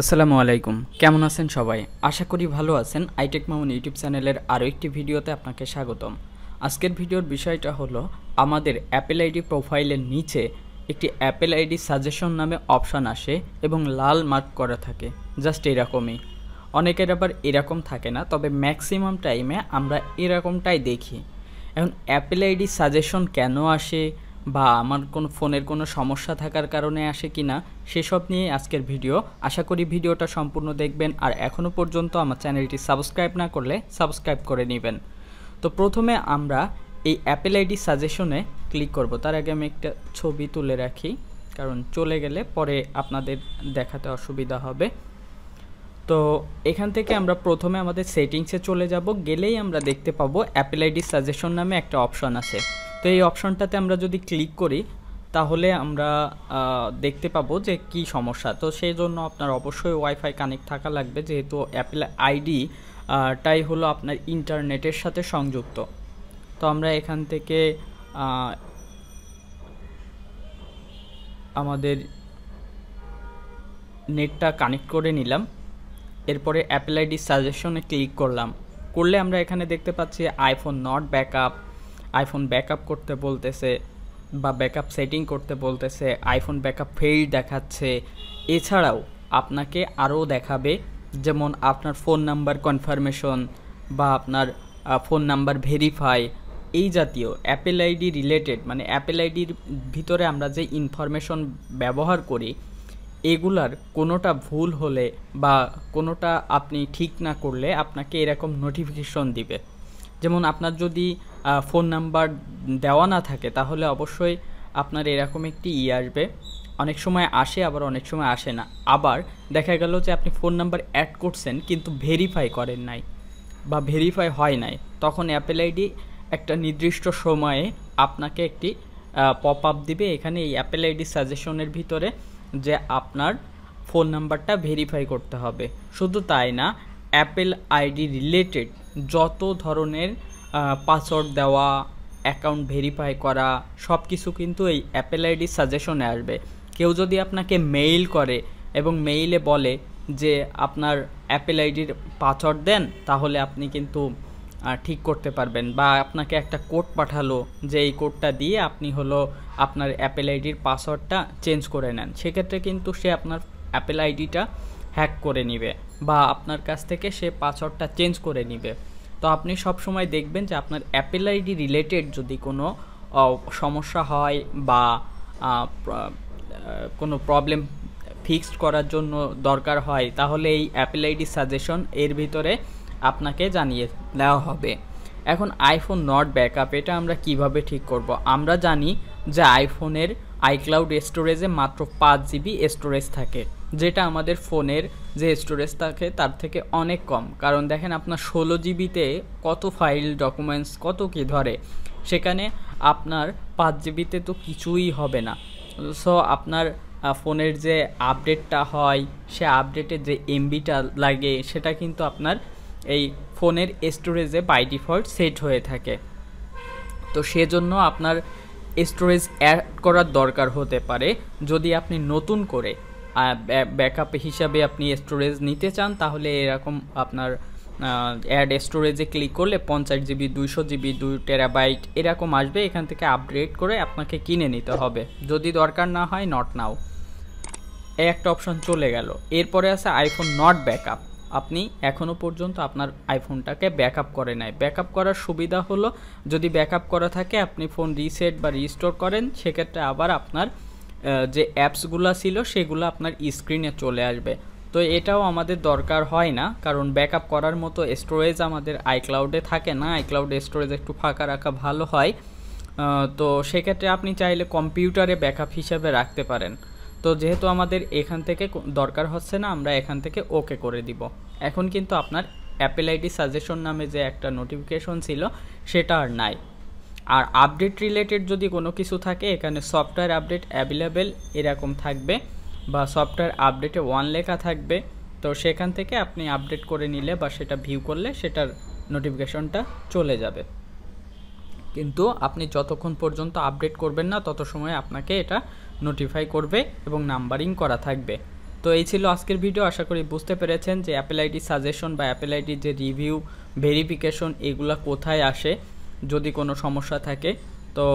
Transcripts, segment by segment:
আসসালামু আলাইকুম, কেমন আছেন সবাই? আশা করি ভালো আছেন। iTechMamun ইউটিউব চ্যানেলের আরও একটি ভিডিওতে আপনাকে স্বাগতম। আজকের ভিডিওর বিষয়টা হলো আমাদের অ্যাপেল আইডি প্রোফাইলের নিচে একটি অ্যাপেল আইডি সাজেশন নামে অপশান আসে এবং লাল মার্ক করা থাকে, জাস্ট এরকমই। অনেকের আবার এরকম থাকে না, তবে ম্যাক্সিমাম টাইমে আমরা এরকমটাই দেখি। এখন অ্যাপেল আইডি সাজেশন কেন আসে বা আমার কোনো ফোনের কোনো সমস্যা থাকার কারণে আসে কি না সেসব নিয়ে আজকের ভিডিও। আশা করি ভিডিওটা সম্পূর্ণ দেখবেন, আর এখনও পর্যন্ত আমার চ্যানেলটি সাবস্ক্রাইব না করলে সাবস্ক্রাইব করে নেবেন। তো প্রথমে আমরা এই অ্যাপেল আইডি সাজেশনে ক্লিক করব। তার আগে আমি একটা ছবি তুলে রাখি, কারণ চলে গেলে পরে আপনাদের দেখাতে অসুবিধা হবে। তো এখান থেকে আমরা প্রথমে আমাদের সেটিংসে চলে যাব। গেলেই আমরা দেখতে পাবো অ্যাপেল আইডি সাজেশন নামে একটা অপশন আছে। তো এই অপশনটাতে আমরা যদি ক্লিক করি তাহলে আমরা দেখতে পাবো যে কি সমস্যা। তো সেই জন্য আপনার অবশ্যই ওয়াইফাই কানেক্ট থাকা লাগবে, যেহেতু অ্যাপেল আইডি টাই হলো আপনার ইন্টারনেটের সাথে সংযুক্ত। তো আমরা এখান থেকে আমাদের নেটটা কানেক্ট করে নিলাম। এরপরে অ্যাপেল আইডি সাজেশনে ক্লিক করলে আমরা এখানে দেখতে পাচ্ছি iPhone not backup, iPhone backup করতে বলতেছে বা ব্যাকআপ সেটিং করতে বলতেছে, আইফোন ব্যাকআপ ফেইল দেখাচ্ছে। এছাড়াও আপনাকে আরও দেখাবে, যেমন আপনার ফোন নাম্বার কনফার্মেশন বা আপনার ফোন নাম্বার ভেরিফাই, এই জাতীয় অ্যাপেল আইডি রিলেটেড, মানে অ্যাপেল আইডির ভিতরে আমরা যে ইনফরমেশন ব্যবহার করি এগুলার কোনোটা ভুল হলে বা কোনোটা আপনি ঠিক না করলে আপনাকে এরকম নোটিফিকেশন দিবে। যেমন আপনার যদি ফোন নাম্বার দেওয়া না থাকে তাহলে অবশ্যই আপনার এরকম একটি আসবে। অনেক সময় আসে, আবার অনেক সময় আসে না। আবার দেখা গেল যে আপনি ফোন নাম্বার অ্যাড করছেন কিন্তু ভেরিফাই করেন নাই বা ভেরিফাই হয় নাই, তখন অ্যাপেল আইডি একটা নির্দিষ্ট সময়ে আপনাকে একটি পপ আপ দিবে এখানে এই অ্যাপেল আইডি সাজেশনের ভিতরে, যে আপনার ফোন নাম্বারটা ভেরিফাই করতে হবে। শুধু তাই না, অ্যাপেল আইডি রিলেটেড যত ধরনের পাসওয়ার্ড দেওয়া, অ্যাকাউন্ট ভেরিফাই করা, সব কিছু কিন্তু এই অ্যাপেল আইডি সাজেশনে আসবে। কেউ যদি আপনাকে মেইল করে এবং মেইলে বলে যে আপনার অ্যাপেল আইডির পাসওয়ার্ড দেন, তাহলে আপনি কিন্তু ঠিক করতে পারবেন। বা আপনাকে একটা কোড পাঠালো যে এই কোডটা দিয়ে আপনি হলো আপনার অ্যাপেল আইডির পাসওয়ার্ডটা চেঞ্জ করে নেন, সেক্ষেত্রে কিন্তু সে আপনার অ্যাপেল আইডিটা হ্যাক করে নিবে বা আপনার কাছ থেকে সে পাসওয়ার্ডটা চেঞ্জ করে নিবে। তো আপনি সব সময় দেখবেন যে আপনার অ্যাপেল আইডি রিলেটেড যদি কোনো সমস্যা হয় বা কোনো প্রবলেম ফিক্সড করার জন্য দরকার হয়, তাহলে এই অ্যাপেল আইডি সাজেশন এর ভিতরে আপনাকে জানিয়ে দেওয়া হবে। এখন আইফোন নট ব্যাকআপ, এটা আমরা কিভাবে ঠিক করব? আমরা জানি যে আইফোনের আইক্লাউড স্টোরেজে মাত্র 5 GB স্টোরেজ থাকে, যেটা আমাদের ফোনের যে স্টোরেজ থাকে তার থেকে অনেক কম। কারণ দেখেন আপনার 16 GBতে কত ফাইল ডকুমেন্টস কত কি ধরে, সেখানে আপনার 5 GBতে তো কিছুই হবে না। সো আপনার ফোনের যে আপডেটটা হয়, সে আপডেটের যে এমবিটা লাগে সেটা কিন্তু আপনার এই ফোনের স্টোরেজে বাই ডিফল্ট সেট হয়ে থাকে। তো সেজন্য আপনার স্টোরেজ অ্যাড করার দরকার হতে পারে। যদি আপনি নতুন করে ব্যাকআপ হিসাবে আপনি স্টোরেজ নিতে চান, তাহলে এরকম আপনার অ্যাড স্টোরেজে ক্লিক করলে 50 GB 200 GB 2 TB এরকম আসবে। এখান থেকে আপগ্রেড করে আপনাকে কিনে নিতে হবে, যদি দরকার না হয় নট নাও, এই একটা অপশন চলে গেল। এরপরে আছে আইফোন নট ব্যাকআপ। আপনি এখনও পর্যন্ত আপনার আইফোনটাকে ব্যাকআপ করে নাই। ব্যাকআপ করার সুবিধা হলো, যদি ব্যাকআপ করা থাকে আপনি ফোন রিসেট বা রিস্টোর করেন, সেক্ষেত্রে আবার আপনার যে অ্যাপসগুলো ছিল সেগুলো আপনার স্ক্রিনে চলে আসবে। তো এটাও আমাদের দরকার হয় না, কারণ ব্যাকআপ করার মতো স্টোরেজ আমাদের আইক্লাউডে থাকে না। আইক্লাউড স্টোরেজ একটু ফাঁকা রাখা ভালো হয়। তো সেক্ষেত্রে আপনি চাইলে কম্পিউটারে ব্যাকআপ হিসাবে রাখতে পারেন। তো যেহেতু আমাদের এখান থেকে দরকার হচ্ছে না, আমরা এখান থেকে ওকে করে দিব। এখন কিন্তু আপনার অ্যাপেল আইডি সাজেশন নামে যে একটা নোটিফিকেশন ছিল সেটা আর নাই। আর আপডেট রিলেটেড যদি কোনো কিছু থাকে, এখানে সফটওয়্যার আপডেট অ্যাভেলেবেল এরকম থাকবে বা সফটওয়্যার আপডেটে 1 লেখা থাকবে। তো সেখান থেকে আপনি আপডেট করে নিলে বা সেটা ভিউ করলে সেটার নোটিফিকেশনটা চলে যাবে। কিন্তু আপনি যতক্ষণ পর্যন্ত আপডেট করবেন না তত সময় আপনাকে এটা নোটিফাই করবে এবং নাম্বারিং করা থাকবে। তো এই ছিল আজকের ভিডিও। আশা করি বুঝতে পেরেছেন যে অ্যাপেল আইডি সাজেশন বা অ্যাপেল আইডির যে রিভিউ ভেরিফিকেশন এগুলা কোথায় আসে যদি কোনো সমস্যা থাকে। তো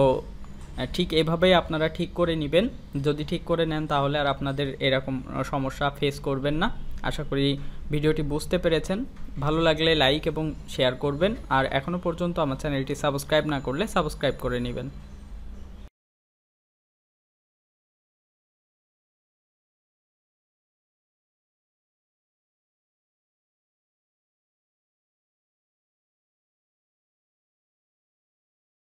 ঠিক এভাবেই আপনারা ঠিক করে নেবেন। যদি ঠিক করে নেন তাহলে আর আপনাদের এরকম সমস্যা ফেস করবেন না। আশা করি ভিডিওটি বুঝতে পেরেছেন। ভালো লাগলে লাইক এবং শেয়ার করবেন, আর এখনও পর্যন্ত আমার চ্যানেলটি সাবস্ক্রাইব না করলে সাবস্ক্রাইব করে নেবেন।